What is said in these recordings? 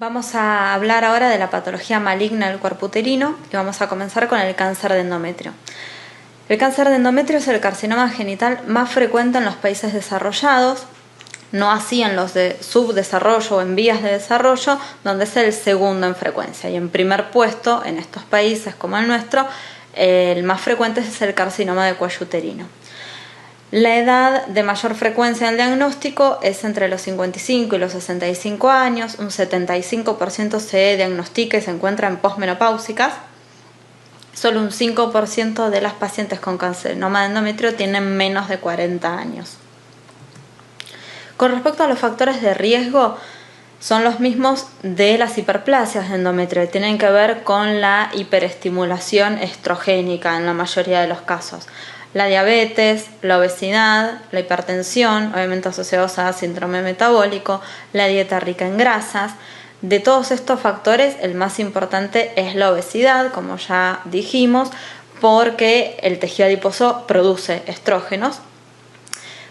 Vamos a hablar ahora de la patología maligna del cuerpo uterino y vamos a comenzar con el cáncer de endometrio. El cáncer de endometrio es el carcinoma genital más frecuente en los países desarrollados, no así en los de subdesarrollo o en vías de desarrollo, donde es el segundo en frecuencia. Y en primer puesto, en estos países como el nuestro, el más frecuente es el carcinoma de cuello uterino. La edad de mayor frecuencia en el diagnóstico es entre los 55 y los 65 años, un 75% se diagnostica y se encuentra en posmenopáusicas. Solo un 5% de las pacientes con carcinoma de endometrio tienen menos de 40 años. Con respecto a los factores de riesgo, son los mismos de las hiperplasias de endometrio, tienen que ver con la hiperestimulación estrogénica en la mayoría de los casos. La diabetes, la obesidad, la hipertensión, obviamente asociados a síndrome metabólico, la dieta rica en grasas. De todos estos factores, el más importante es la obesidad, como ya dijimos, porque el tejido adiposo produce estrógenos.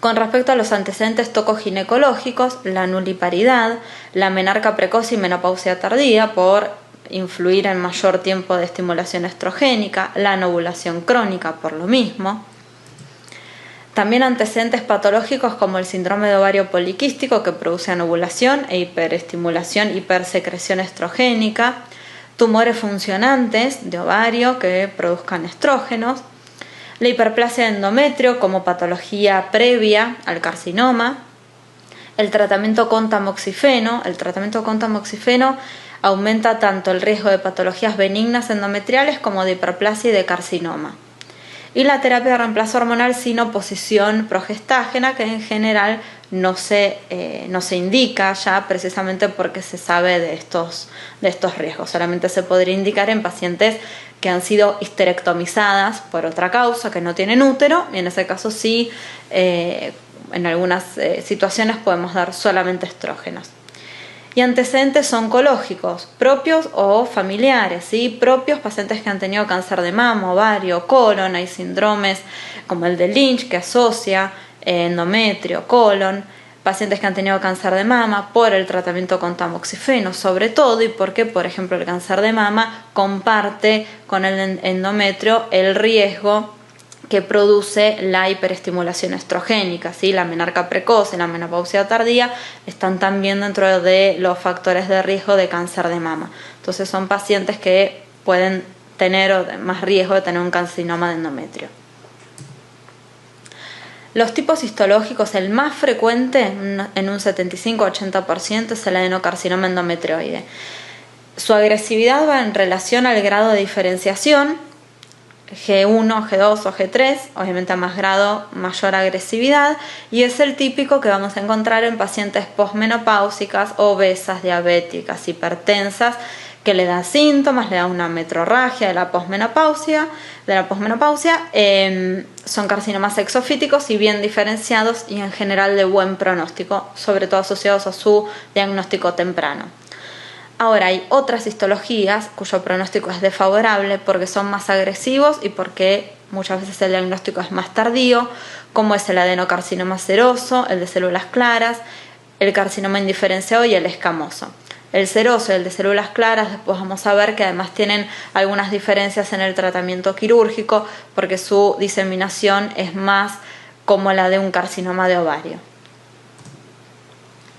Con respecto a los antecedentes tocoginecológicos, la nuliparidad, la menarca precoz y menopausia tardía por influir en mayor tiempo de estimulación estrogénica, la anovulación crónica por lo mismo. También antecedentes patológicos como el síndrome de ovario poliquístico que produce anovulación e hiperestimulación, hipersecreción estrogénica, tumores funcionantes de ovario que produzcan estrógenos, la hiperplasia de endometrio como patología previa al carcinoma, el tratamiento con tamoxifeno. El tratamiento con tamoxifeno aumenta tanto el riesgo de patologías benignas endometriales como de hiperplasia y de carcinoma. Y la terapia de reemplazo hormonal sin oposición progestágena, que en general no se indica ya precisamente porque se sabe de estos riesgos. Solamente se podría indicar en pacientes que han sido histerectomizadas por otra causa, que no tienen útero, y en ese caso sí, en algunas situaciones podemos dar solamente estrógenos. Y antecedentes oncológicos, propios o familiares, ¿sí? Propios, pacientes que han tenido cáncer de mama, ovario, colon, hay síndromes como el de Lynch que asocia endometrio, colon, pacientes que han tenido cáncer de mama por el tratamiento con tamoxifeno, sobre todo, y porque, por ejemplo, el cáncer de mama comparte con el endometrio el riesgo que produce la hiperestimulación estrogénica, ¿sí? La menarca precoz y la menopausia tardía están también dentro de los factores de riesgo de cáncer de mama. Entonces son pacientes que pueden tener más riesgo de tener un carcinoma de endometrio. Los tipos histológicos, el más frecuente en un 75-80% es el adenocarcinoma endometrioide. Su agresividad va en relación al grado de diferenciación, G1, G2 o G3, obviamente a más grado, mayor agresividad, y es el típico que vamos a encontrar en pacientes posmenopáusicas, obesas, diabéticas, hipertensas, que le da síntomas, le da una metrorragia de la posmenopausia, son carcinomas exofíticos y bien diferenciados y en general de buen pronóstico, sobre todo asociados a su diagnóstico temprano. Ahora hay otras histologías cuyo pronóstico es desfavorable porque son más agresivos y porque muchas veces el diagnóstico es más tardío, como es el adenocarcinoma seroso, el de células claras, el carcinoma indiferenciado y el escamoso. El seroso y el de células claras después vamos a ver que además tienen algunas diferencias en el tratamiento quirúrgico porque su diseminación es más como la de un carcinoma de ovario.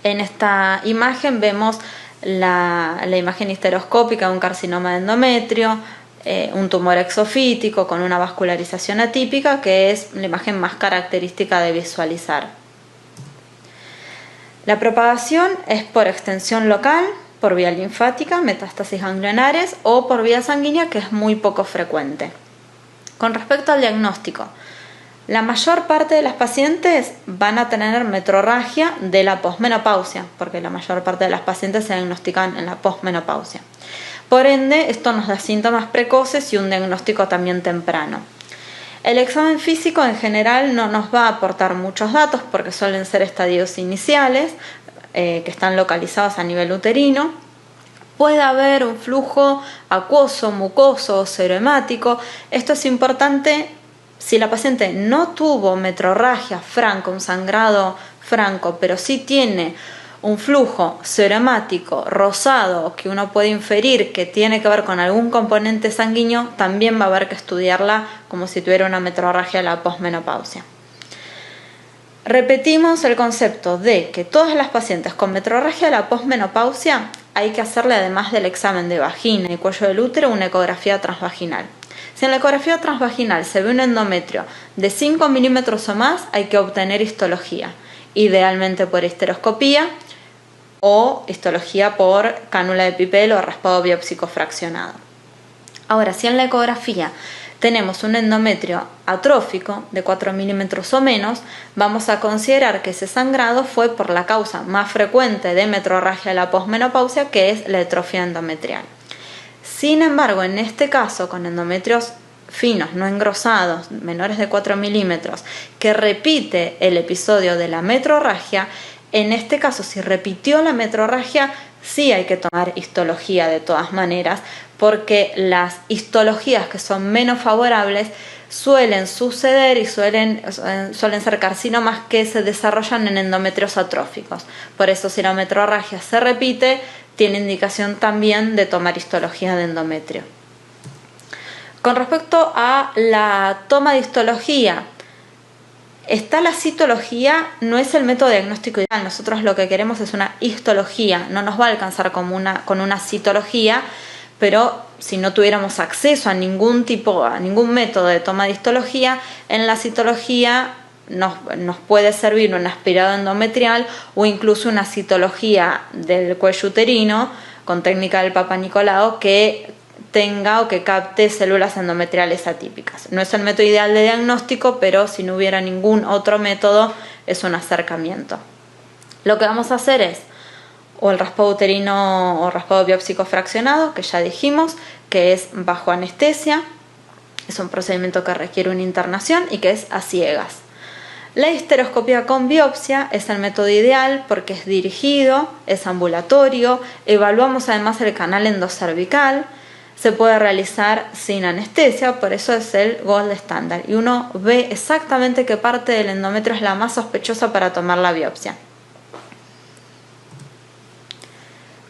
En esta imagen vemos la imagen histeroscópica de un carcinoma de endometrio, un tumor exofítico con una vascularización atípica, que es la imagen más característica de visualizar. La propagación es por extensión local, por vía linfática, metástasis ganglionares o por vía sanguínea, que es muy poco frecuente. Con respecto al diagnóstico, la mayor parte de las pacientes van a tener metrorragia de la posmenopausia, porque la mayor parte de las pacientes se diagnostican en la posmenopausia. Por ende, esto nos da síntomas precoces y un diagnóstico también temprano. El examen físico en general no nos va a aportar muchos datos porque suelen ser estadios iniciales que están localizados a nivel uterino. Puede haber un flujo acuoso, mucoso o serohemático. Esto es importante si la paciente no tuvo metrorragia franca, un sangrado franco, pero sí tiene un flujo serohemático rosado que uno puede inferir que tiene que ver con algún componente sanguíneo, también va a haber que estudiarla como si tuviera una metrorragia de la posmenopausia. Repetimos el concepto de que todas las pacientes con metrorragia de la posmenopausia hay que hacerle, además del examen de vagina y cuello del útero, una ecografía transvaginal. Si en la ecografía transvaginal se ve un endometrio de 5 milímetros o más, hay que obtener histología, idealmente por histeroscopía o histología por cánula de Pipel o raspado biópsico fraccionado. Ahora, si en la ecografía tenemos un endometrio atrófico de 4 milímetros o menos, vamos a considerar que ese sangrado fue por la causa más frecuente de metrorragia de la posmenopausia, que es la atrofia endometrial. Sin embargo, en este caso, con endometrios finos, no engrosados, menores de 4 milímetros, que repite el episodio de la metrorragia, en este caso, si repitió la metrorragia, sí hay que tomar histología de todas maneras, porque las histologías que son menos favorables suelen suceder y suelen ser carcinomas que se desarrollan en endometrios atróficos. Por eso, si la metrorragia se repite, tiene indicación también de tomar histología de endometrio. Con respecto a la toma de histología, está la citología, no es el método diagnóstico ideal. Nosotros lo que queremos es una histología, no nos va a alcanzar con una citología, pero si no tuviéramos acceso a ningún método de toma de histología, en la citología nos puede servir un aspirado endometrial o incluso una citología del cuello uterino con técnica del Papa Nicolau que tenga o que capte células endometriales atípicas. No es el método ideal de diagnóstico, pero si no hubiera ningún otro método, es un acercamiento. Lo que vamos a hacer es o el raspado uterino o raspado biópsico fraccionado, que ya dijimos, que es bajo anestesia, es un procedimiento que requiere una internación y que es a ciegas. La histeroscopía con biopsia es el método ideal porque es dirigido, es ambulatorio, evaluamos además el canal endocervical, se puede realizar sin anestesia, por eso es el gold estándar y uno ve exactamente qué parte del endometrio es la más sospechosa para tomar la biopsia.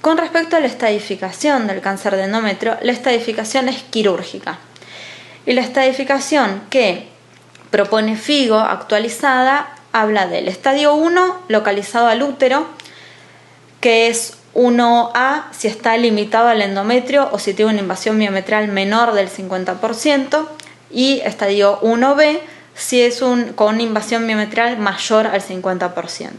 Con respecto a la estadificación del cáncer de endometrio, la estadificación es quirúrgica. Y la estadificación que propone FIGO actualizada habla del estadio 1 localizado al útero, que es 1A si está limitado al endometrio o si tiene una invasión miometrial menor del 50%, y estadio 1B si es con una invasión miometrial mayor al 50%.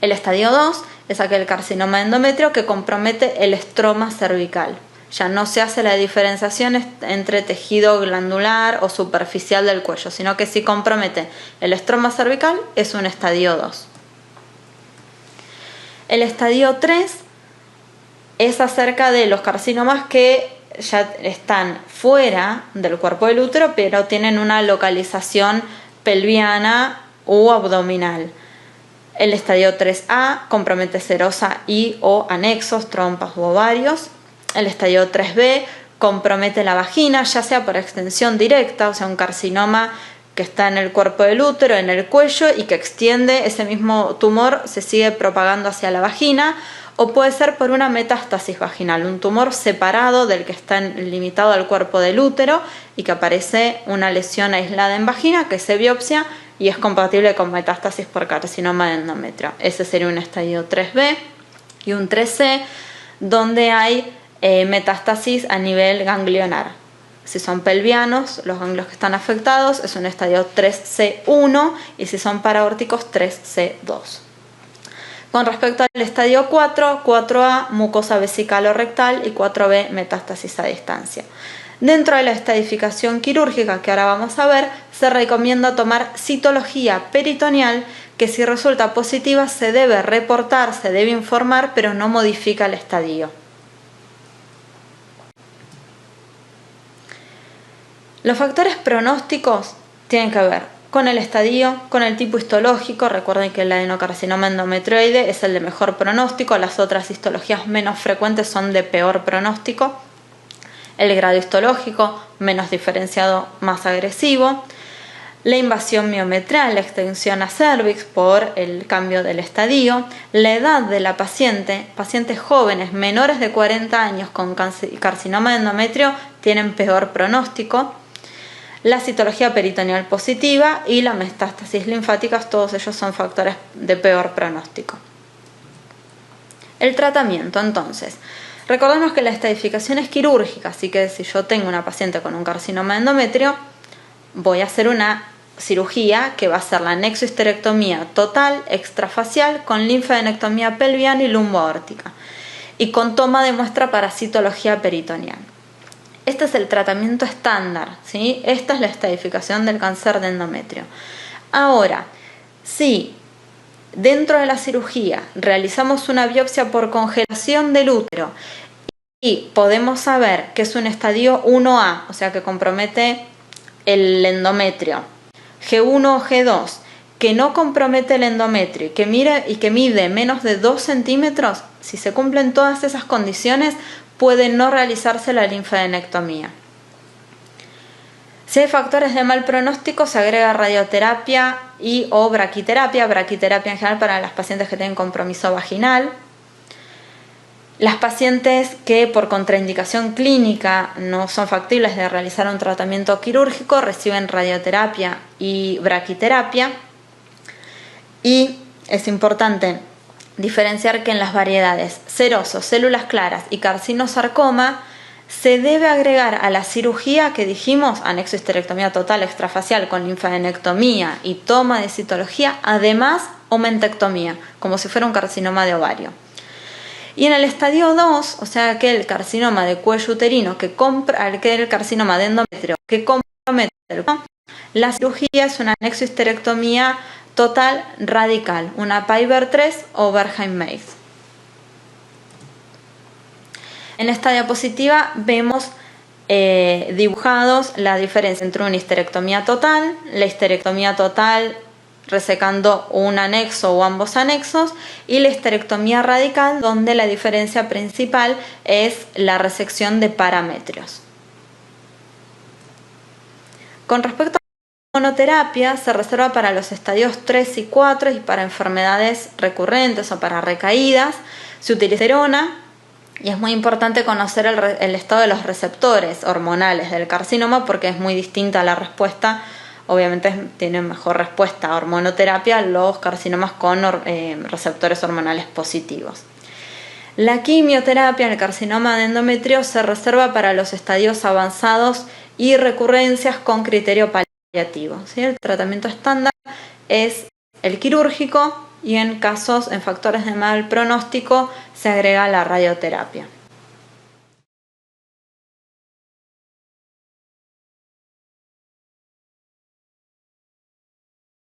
El estadio 2 es aquel carcinoma de endometrio que compromete el estroma cervical. Ya no se hace la diferenciación entre tejido glandular o superficial del cuello, sino que si compromete el estroma cervical es un estadio 2. El estadio 3 es acerca de los carcinomas que ya están fuera del cuerpo del útero, pero tienen una localización pelviana u abdominal. El estadio 3A compromete serosa y o anexos, trompas u ovarios. El estadio 3B compromete la vagina, ya sea por extensión directa, o sea, un carcinoma que está en el cuerpo del útero, en el cuello, y que extiende ese mismo tumor, se sigue propagando hacia la vagina, o puede ser por una metástasis vaginal, un tumor separado del que está limitado al cuerpo del útero y que aparece una lesión aislada en vagina que se biopsia y es compatible con metástasis por carcinoma de endometrio. Ese sería un estadio 3B y un 3C, donde hay metástasis a nivel ganglionar. Si son pelvianos, los ganglios que están afectados, es un estadio 3C1, y si son paraórticos, 3C2. Con respecto al estadio 4, 4A, mucosa vesical o rectal, y 4B, metástasis a distancia. Dentro de la estadificación quirúrgica que ahora vamos a ver, se recomienda tomar citología peritoneal, que si resulta positiva se debe reportar, se debe informar, pero no modifica el estadio. Los factores pronósticos tienen que ver con el estadio, con el tipo histológico. Recuerden que el adenocarcinoma endometrioide es el de mejor pronóstico, las otras histologías menos frecuentes son de peor pronóstico. El grado histológico, menos diferenciado, más agresivo. la invasión miometral, la extensión a cervix por el cambio del estadio, la edad de la paciente, pacientes jóvenes menores de 40 años con carcinoma de endometrio tienen peor pronóstico, la citología peritoneal positiva y la metástasis linfáticas, todos ellos son factores de peor pronóstico. El tratamiento, entonces, recordemos que la estadificación es quirúrgica, así que si yo tengo una paciente con un carcinoma de endometrio, voy a hacer una cirugía que va a ser la nexohisterectomía total extrafacial con linfadenectomía pelviana y lumboaórtica y con toma de muestra para citología peritoneal. Este es el tratamiento estándar, ¿sí? Esta es la estadificación del cáncer de endometrio. Ahora, si dentro de la cirugía realizamos una biopsia por congelación del útero y podemos saber que es un estadio 1A, o sea que compromete el endometrio, G1 o G2, que no compromete el endometrio y que mide menos de 2 centímetros, si se cumplen todas esas condiciones, puede no realizarse la linfadenectomía. Si hay factores de mal pronóstico, se agrega radioterapia y o braquiterapia en general para las pacientes que tienen compromiso vaginal. Las pacientes que por contraindicación clínica no son factibles de realizar un tratamiento quirúrgico reciben radioterapia y braquiterapia. Y es importante diferenciar que en las variedades seroso, células claras y carcinosarcoma se debe agregar a la cirugía que dijimos, anexohisterectomía total extrafacial con linfadenectomía y toma de citología, además omentectomía, como si fuera un carcinoma de ovario. Y en el estadio 2, o sea, aquel carcinoma de cuello uterino, aquel carcinoma de endometrio que compromete la cirugía es una anexohisterectomía total radical, una Piper 3 o Berheim-Weiss. En esta diapositiva vemos dibujados la diferencia entre una histerectomía total, la histerectomía total resecando un anexo o ambos anexos, y la histerectomía radical, donde la diferencia principal es la resección de parametrios. Con respecto a la monoterapia, se reserva para los estadios 3 y 4 y para enfermedades recurrentes o para recaídas. Se utiliza testosterona y es muy importante conocer el estado de los receptores hormonales del carcinoma porque es muy distinta la respuesta. Obviamente tienen mejor respuesta a hormonoterapia los carcinomas con receptores hormonales positivos. La quimioterapia en el carcinoma de endometrio se reserva para los estadios avanzados y recurrencias con criterio paliativo, ¿sí? El tratamiento estándar es el quirúrgico y en factores de mal pronóstico se agrega la radioterapia.